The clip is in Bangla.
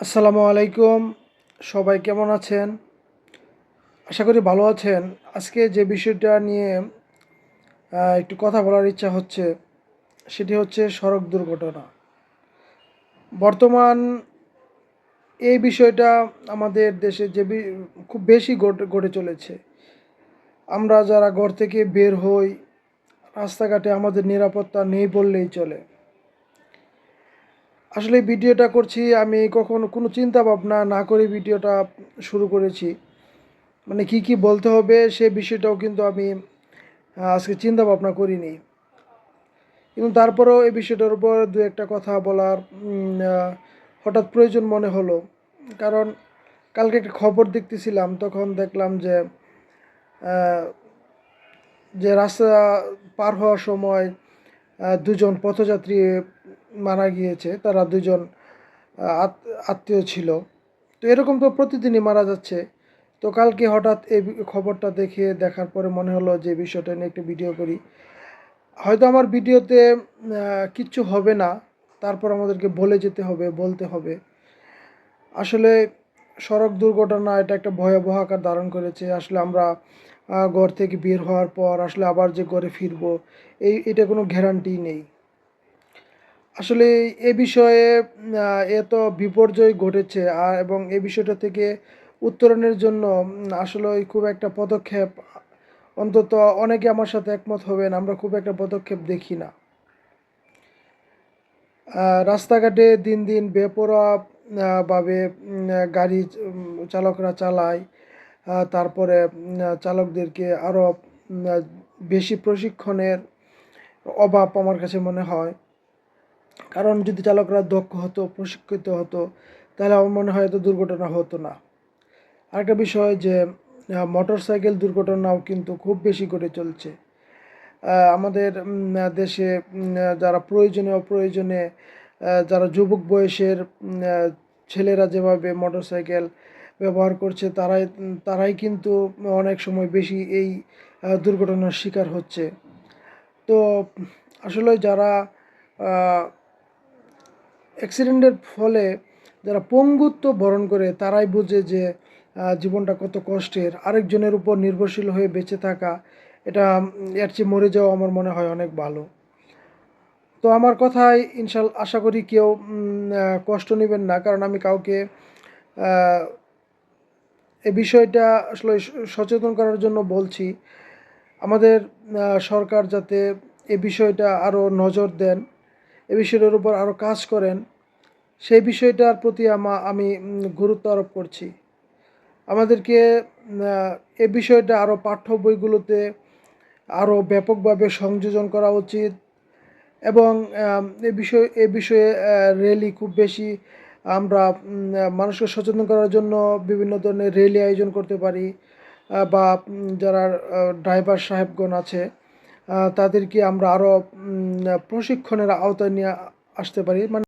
আসসালামু আলাইকুম। সবাই কেমন আছেন? আশা করি ভালো আছেন। আজকে যে বিষয়টা নিয়ে একটু কথা বলার ইচ্ছা হচ্ছে, সেটি হচ্ছে সড়ক দুর্ঘটনা। বর্তমান এই বিষয়টা আমাদের দেশে খুব বেশি ঘটে চলেছে। আমরা যারা ঘর থেকে বের হই, রাস্তাঘাটে আমাদের নিরাপত্তা নেই বললেই চলে। আসলে ভিডিওটা করছি, আমি কখনো কোনো চিন্তা ভাবনা না করে ভিডিওটা শুরু করেছি। মানে কি বলতে হবে সে বিষয়টাও কিন্তু আমি আজকে চিন্তা ভাবনা করিনি। কিন্তু তারপরেও এই বিষয়টার উপর দু একটা কথা বলার হঠাৎ প্রয়োজন মনে হলো। কারণ কালকে একটা খবর দেখতেছিলাম, তখন দেখলাম যে আহ, রাস্তা পার হওয়ার সময় দুজন পথযাত্রী মারা গিয়েছে। তারা দুজন আত্মীয় ছিল। তো এরকম তো প্রতিদিনই মারা যাচ্ছে। তো কালকে হঠাৎ এই খবরটা দেখার পরে মনে হলো যে বিষয়টা নিয়ে একটা ভিডিও করি। হয়তো আমার ভিডিওতে কিচ্ছু হবে না, তারপর আমাদেরকে বলে যেতে হবে, বলতে হবে। আসলে সড়ক দুর্ঘটনা এটা একটা ভয়াবহ আকার ধারণ করেছে। আসলে আমরা ঘর থেকে বের হওয়ার পর আসলে আবার যে ঘরে ফিরবো, এটা কোনো গ্যারান্টি নেই। আসলে এ বিষয়ে এত বিপর্যয় ঘটেছে, এবং এই বিষয়টা থেকে উত্তরণের জন্য আসলে খুব একটা পদক্ষেপ, অন্তত অনেকে আমার সাথে একমত হবেন, আমরা খুব একটা পদক্ষেপ দেখি না। রাস্তাঘাটে দিন দিন বেপরোয়া ভাবে গাড়ি চালকরা চালায়। তারপরে চালকদেরকে আরও বেশি প্রশিক্ষণের অভাব আমার কাছে মনে হয়। কারণ যদি চালকরা দক্ষ হতো, প্রশিক্ষিত হতো, তাহলে আমার মনে হয় এত দুর্ঘটনা হতো না। আরেকটা বিষয় যে মোটর সাইকেল দুর্ঘটনাও কিন্তু খুব বেশি ঘটে চলছে আমাদের দেশে। যারা প্রয়োজনে অপ্রয়োজনে যারা যুবক বয়সের ছেলেরা যেভাবে মোটর সাইকেল ব্যবহার করছে, তারাই কিন্তু অনেক সময় বেশি এই দুর্ঘটনার শিকার হচ্ছে। তো আসলে যারা অ্যাক্সিডেন্টের ফলে যারা পঙ্গুত্ব বরণ করে, তারাই বোঝে যে জীবনটা কত কষ্টের। আরেকজনের উপর নির্ভরশীল হয়ে বেঁচে থাকা, এটা এর চেয়ে মরে যাওয়া আমার মনে হয় অনেক ভালো। তো আমার কথায় আশা করি কেউ কষ্ট নেবেন না, কারণ আমি কাউকে আহ, এ বিষয়টা আসলে সচেতন করার জন্য বলছি। আমাদের সরকার যাতে এ বিষয়টা আরও নজর দেন, এ বিষয়টার উপর আরও কাজ করেন, সেই বিষয়টার প্রতি আমি গুরুত্ব আরোপ করছি। আমাদেরকে এ বিষয়টা আরও পাঠ্য বইগুলোতে আরও ব্যাপকভাবে সংযোজন করা উচিত। এবং এ বিষয়ে র্যালি খুব বেশি আমরা মানুষকে সচেতন করার জন্য বিভিন্ন ধরনের র্যালি আয়োজন করতে পারি। বা যারা ড্রাইভার সাহেবগণ আছে, তাদেরকে আমরা আরও প্রশিক্ষণের আওতায় নিয়ে আসতে পারি। মানে